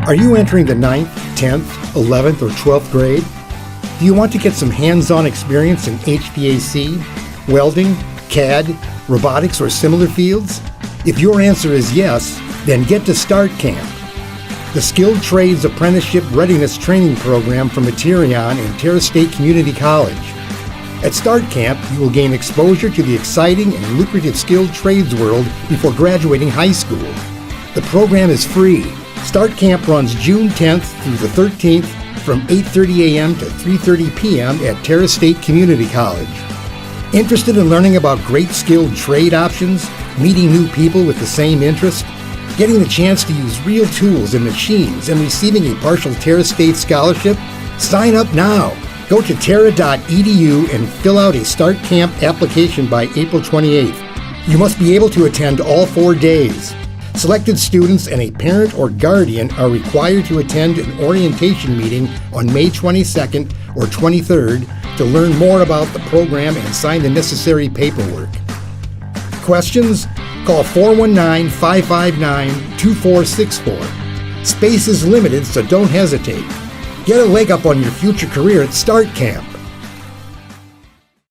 Are you entering the 9th, 10th, 11th, or 12th grade? Do you want to get some hands-on experience in HVAC, welding, CAD, robotics, or similar fields? If your answer is yes, then get to Start Camp, the Skilled Trades Apprenticeship Readiness Training program from Materion and Terra State Community College. At Start Camp, you will gain exposure to the exciting and lucrative skilled trades world before graduating high school. The program is free. Start Camp runs June 10th through the 13th from 8:30 a.m. to 3:30 p.m. at Terra State Community College. Interested in learning about great skilled trade options, meeting new people with the same interest, getting the chance to use real tools and machines, and receiving a partial Terra State scholarship? Sign up now. Go to terra.edu and fill out a Start Camp application by April 28th. You must be able to attend all 4 days. Selected students and a parent or guardian are required to attend an orientation meeting on May 22nd or 23rd to learn more about the program and sign the necessary paperwork. Questions? Call 419-559-2464. Space is limited, so don't hesitate. Get a leg up on your future career at Start Camp.